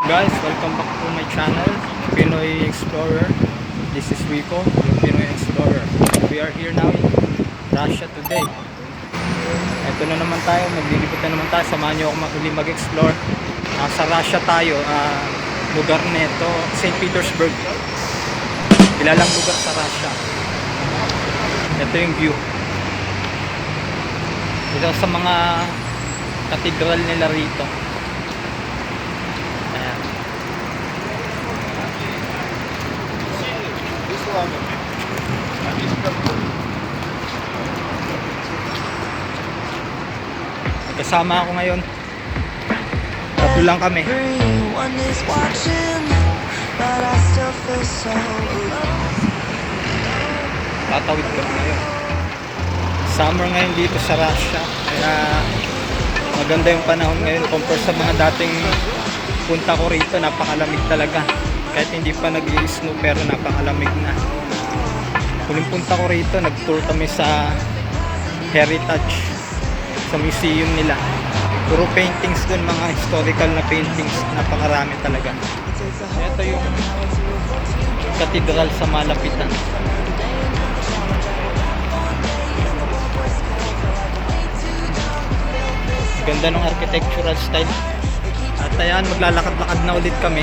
Guys, welcome back to my channel, Pinoy Explorer. This is Rico, yung Pinoy Explorer. We are here now in Russia today. Ito na naman tayo, maglilipot na naman tayo. Samahan nyo ako mag-explore. Sa Russia tayo, lugar nito, Saint Petersburg. Kilalang lugar sa Russia. Ito yung view. Ito sa mga cathedral nila rito. Ayan. Kasama ako ngayon. Tatlo lang kami. Tatawid kami ngayon. Summer ngayon dito sa Russia. Kaya maganda yung panahon ngayon compare sa mga dating punta ko rito. Napakalamig talaga. Kahit hindi pa nag-i-snow pero napakalamig na. Huling punta ko rito, nag-tour kami sa Heritage, sa museum nila. Puro paintings dun, mga historical na paintings. Napakarami talaga. Ito yung cathedral sa malapitan. Ganda ng architectural style. At ayan, maglalakad-lakad na ulit kami.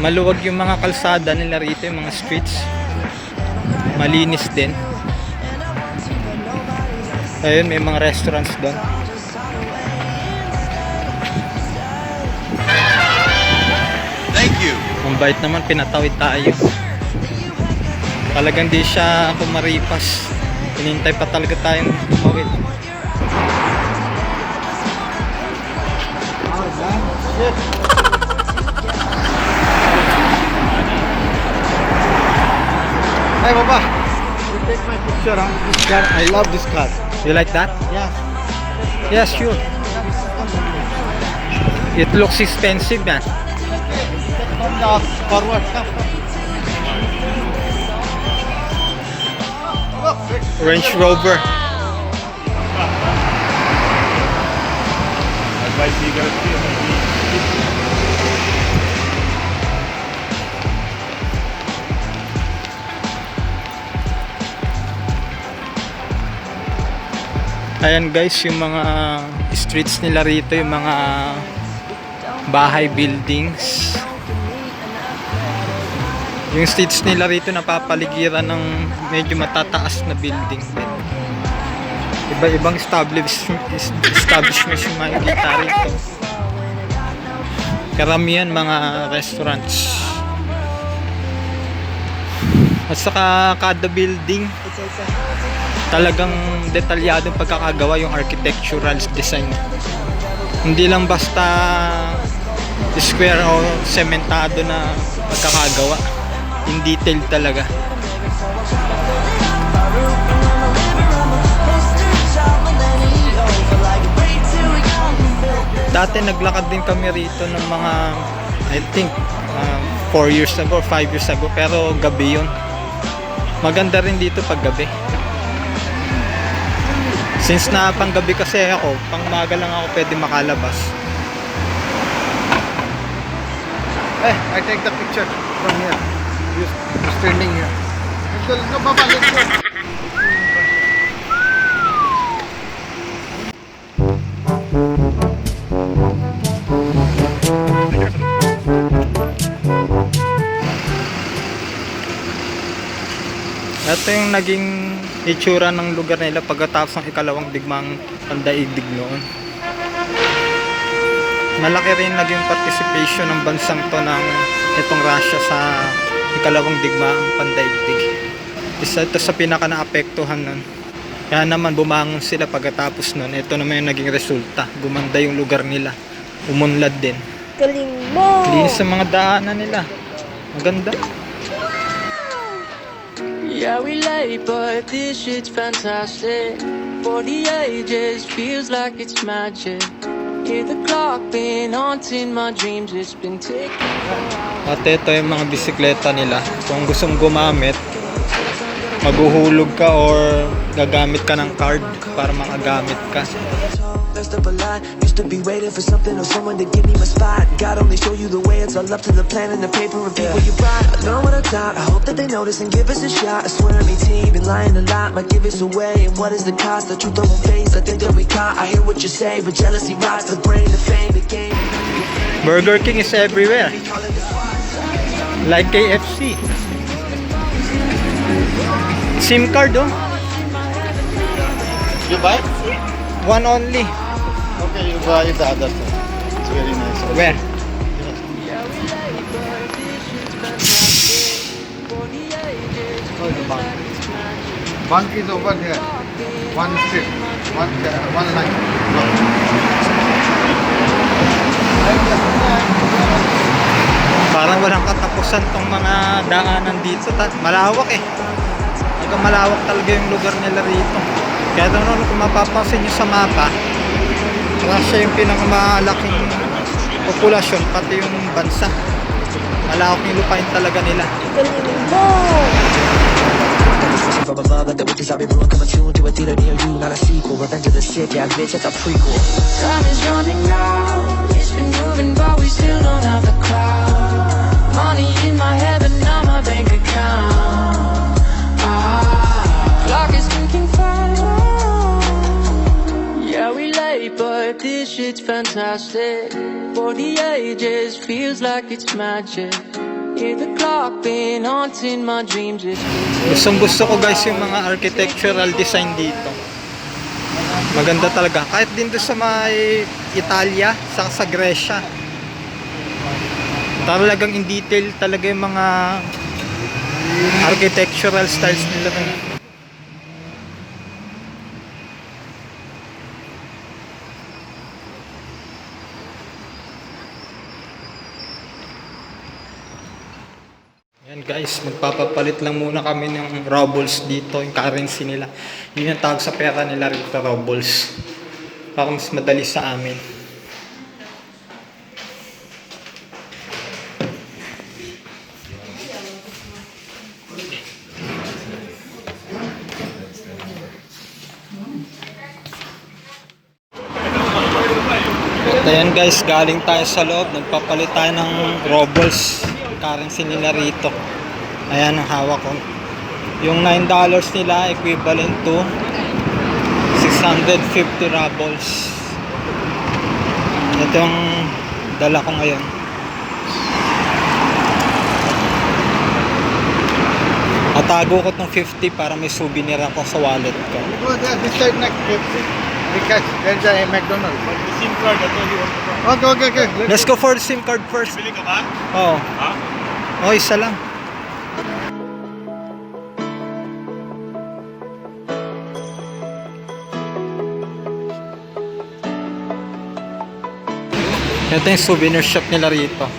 Maluwag yung mga kalsada nila rito, yung mga streets. Malinis din. Ayun, may mga restaurants doon. Thank you. Ang bait naman, pinatawid tayo. Talagang di siya kumaripas. Hinintay pa talaga tayong tumawid. Hey, Papa. You take my picture, huh? This car, I love this car. You like that? Yes. Yeah, sure. It looks expensive, man. From the forward. Look, Range Rover. I'll buy cigarettes here. Ayan guys, yung mga streets nila rito, yung mga bahay buildings. Yung streets nila rito napapaligiran ng medyo matataas na building din. Iba-ibang establishments yung makikita rito. Karamihan mga restaurants. At saka kada building talagang detalyadong pagkakagawa yung architectural design. Hindi lang basta square o sementado na pagkakagawa. In detail talaga. Dati naglakad din kami rito ng mga I think 4 years ago or 5 years ago, pero gabi yun. Maganda rin dito pag gabi. Since na panggabi kasi ako, pangmaga lang ako pwede makalabas. I take the picture from here. Just standing here. Let's go, Papa, let's go. Ito yung naging itsura ng lugar nila pagkatapos ng ikalawang digmaang pandaigdig noon. Malaki rin naging participation ng bansang to ng itong Russia sa ikalawang digmaang pandaigdig. Isa ito sa pinaka naapektuhan nun. Kaya naman bumangon sila pagkatapos nun. Ito naman yung naging resulta. Gumanda yung lugar nila. Umunlad din. Galing mo! Linis sa mga daanan nila. Maganda. Yeah, we late, but this shit's fantastic. For the ages, feels like it's magic. Hear the clock been haunting my dreams. It's been ticking. At ito yung mga bisikleta nila. Kung gusto mong gumamit, maghuhulog ka or gagamit ka ng card para makagamit ka. Messed up a lot. Used to be waiting for something or someone to give me my spot. God only show you the way. It's all up to the plan and the paper and people you brought. I know what I thought. I hope that they notice and give us a shot. I swear on me team been lying a lot. Might give us away. And what is the cost? The truth I won't face. I think that we caught. I hear what you say, but jealousy rots the brain, the fame, the game. Burger King is everywhere. Like KFC. SIM card, oh. You buy? One only. Okay, you buy the other side. It's very nice. Also. Where? Oh, the bank. Bank is over there. One street. One line. Parang walang katapusan tong mga daanan dito. Malawak eh. Hanggang malawak talaga yung lugar nila rito. Kaya doon kung mapapansin nyo sa mapa, Russia yung pinakamalaking populasyon, pati yung bansa. Malawak yung lupain talaga nila. From above, like the witches I've been brewing, coming soon to a theater near you. Not a sequel, revenge of the sick, yeah, bitch, that's a prequel. Time is running out. It's been moving, but we still don't have the crowd. Money in my head, but not my bank account. Clock is ticking fast. Yeah, we late, but this shit's fantastic. For the ages, feels like it's magic. Hear the clock been haunting my dreams. Gustong gusto ko guys yung mga architectural design dito. Maganda talaga. Kahit din doon sa may Italia, sa Gresya. Talagang in detail talaga yung mga architectural styles nila. Yan guys, magpapapalit lang muna kami ng rubles dito, yung currency nila. Yun yung tawag sa pera nila rito, rubles. Para mas madali sa amin. At ayan guys, galing tayo sa loob, nagpapalit tayo ng rubles. Currency nila rito. Ayan ang hawak ko. Yung $9 nila equivalent to 650 rubles. Ito yung dala ko ngayon. Atago ko tong 50 para may souvenir ako sa wallet ko. Go there, this side next KFC. Because there's a McDonald's. The SIM card, I told you what to buy. Okay. Let's go for the SIM card first. Bili ka ba? Oo. Ha? Oh, isa lang. Ito yung souvenir shop nila rito.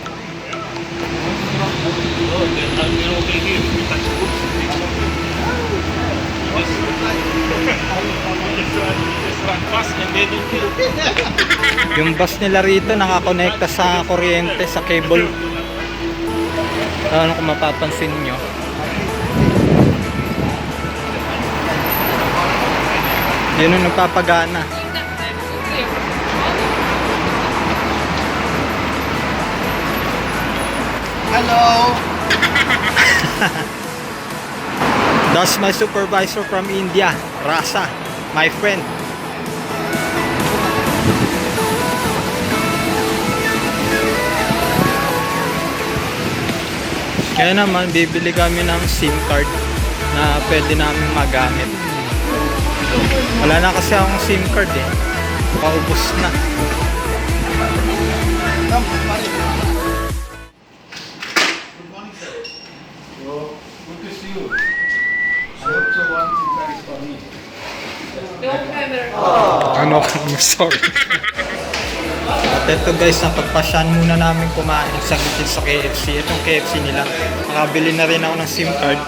Yung bus nila rito nakakonekta sa kuryente, sa cable. Ano kung mapapansin nyo. Yun yung nagpapagana. Hello. That's my supervisor from India, Rasa, my friend. Kaya naman, bibili kami ng SIM card na pwede namin magamit. Wala na kasi akong SIM card eh. Paubos na. Good to see you. I also want SIM card for me. Ano I'm sorry. At ito guys, napagpasyan muna namin kumain sa KFC. Itong KFC nila. Nakabili na rin ako ng SIM card.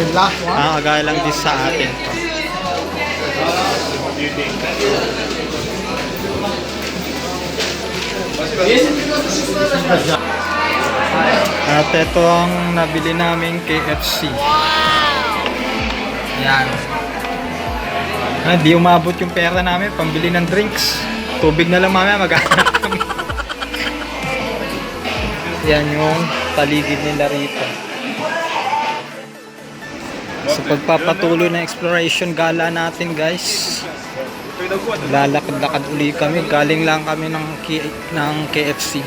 Last one. Kagaya lang din sa atin. At ito ang nabili naming KFC. Yan. Di umabot yung pera namin pambili ng drinks. Tubig na lang mamaya maghanap kami. Yan yung paligid nila rito. Sa pagpapatuloy na exploration gala natin, guys, lalakad-lakad uli kami. Galing lang kami ng KFC.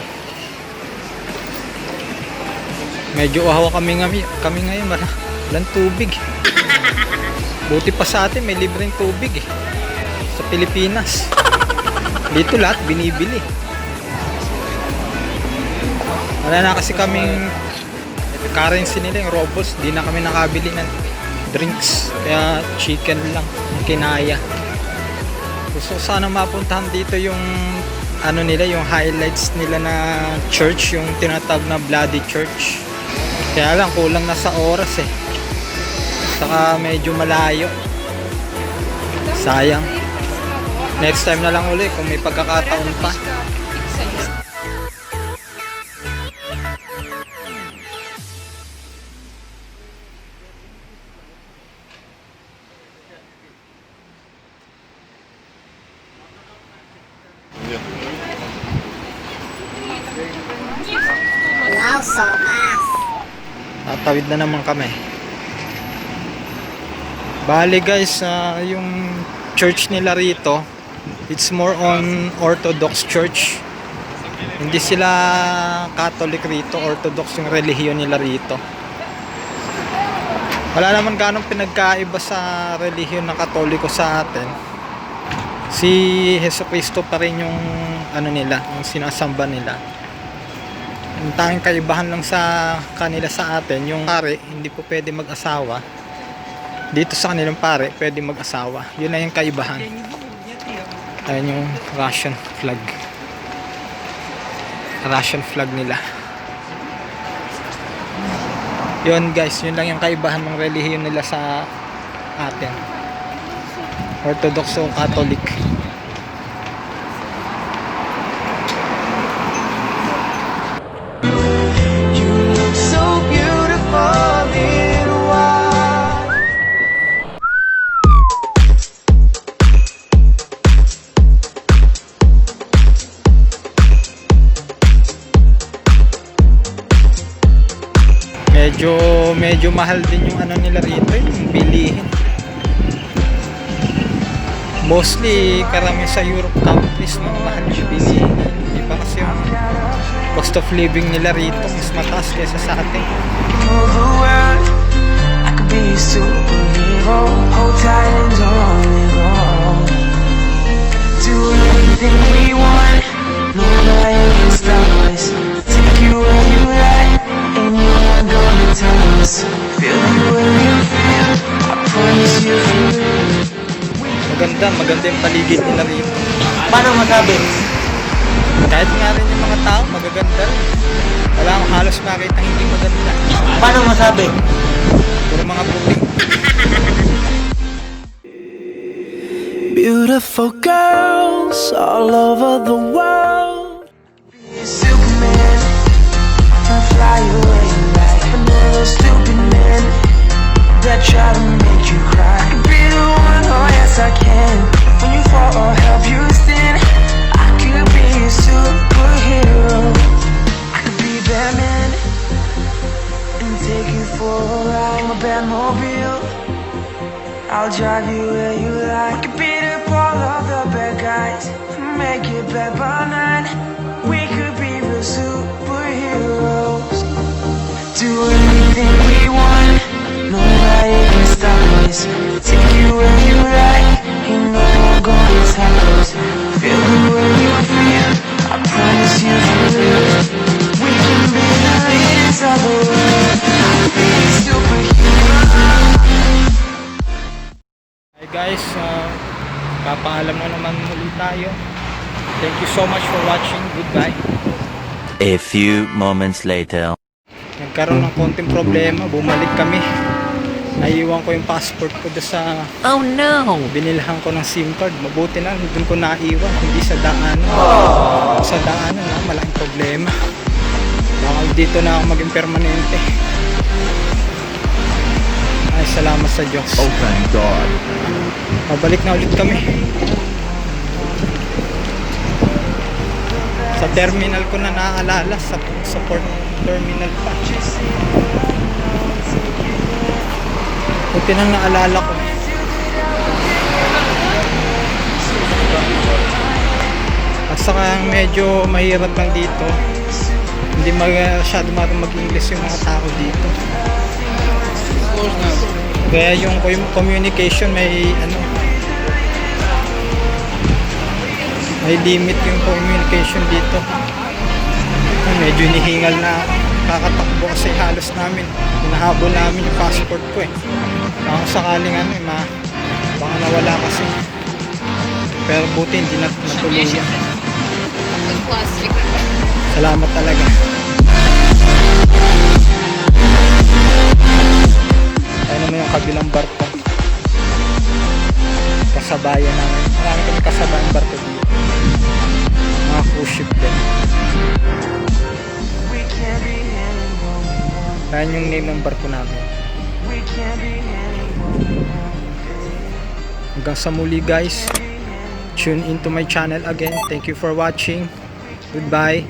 Medyo uhaw kami ngayon. Walang tubig. Buti pa sa atin may libreng tubig sa Pilipinas. Dito lahat binibili. Wala na kasi kaming currency nila, yung robos. Di na kami nakabili ng drinks, kaya chicken lang kinaya. Gusto sana mapuntahan dito yung ano nila, yung highlights nila na church, yung tinatawag na Bloody Church. Kaya lang kulang na sa oras saka medyo malayo, sayang. Next time na lang uli kung may pagkakataon pa. Tatawid na naman kami. Bali guys, yung church nila rito, it's more on Orthodox church. Hindi sila Catholic rito, Orthodox yung relihiyon nila rito. Wala naman ganong pinagkaiba sa relihiyon ng Katoliko sa atin. Si Jesucristo pa rin yung ano nila, yung sinasamba nila. Ang tanging kaibahan lang sa kanila sa atin, yung pare hindi po pwede mag-asawa. Dito sa kanilang pare pwede mag-asawa. Yun na yung kaibahan. Ayun yung Russian flag. Russian flag nila. Yun guys, yun lang yung kaibahan ng relihiyon nila sa atin. Orthodox o Catholic. Medyo mahal din yung ano nila rito, yung bilihin. Mostly karami sa Europe countries mahal yung bilihin. Iba kasi yung cost of living nila rito mas mataas kaysa sa atin. I could be a superhero, hold tight and don't let go. Do anything we want, nobody can stop us. Take you where you like, and you are gonna tell us. Feel the way you feel, I promise you feel. Maganda yung paligid nila rito. Paano masabi? Kahit nga rin yung mga tao, magaganda rin. Wala akong halos makita hindi maganda. Paano masabi? Puro mga puting. Beautiful girls all over the world. Be a Superman, and fly away like another stupid man that try to make you cry. I could be the one, oh yes I can. When you fall or help you stand, I could be a superhero. I could be Batman and take you for a ride. My Batmobile, I'll drive you where you like. I could beat up all of the bad guys, make it back by night. We could be real superheroes. Do anything we want, nobody can stop us. Take you where you like, ain't no one gonna stop us. Feel the way you feel, I promise you feel. We can be the leaders of the world. I'll be a superhero. Guys, papaalam na naman muli tayo. Thank you so much for watching. Goodbye. A few moments later. Nagkaroon ng konting problema, bumalik kami. Naiwan ko yung passport ko doon sa binilhan ko ng SIM card. Mabuti na doon ko naiwan, hindi sa daanan. Sa daanan na malaking problema. Baka dito na ako maging permanente. Ay, salamat sa Diyos. Oh thank God. Pabalik na ulit kami. Sa terminal ko na naaalala, sa port terminal pa. Buti nang naalala ko. At saka medyo mahirap lang dito. Hindi masyado mag-English yung mga tao dito. Kaya yung communication may may limit yung communication dito. Medyo hinihingal na kakatakbo kasi halos namin hinahabol namin yung passport ko baka sakaling baka nawala kasi, pero buti hindi natuluyan. Salamat talaga. Ayun naman yung kabilang barko, kasabayan namin. Marami kami kasabayan barko dito, mga cruise ship din. Ayan yung name ng barko namin. Hanggang sa muli guys. Tune into my channel again. Thank you for watching. Goodbye.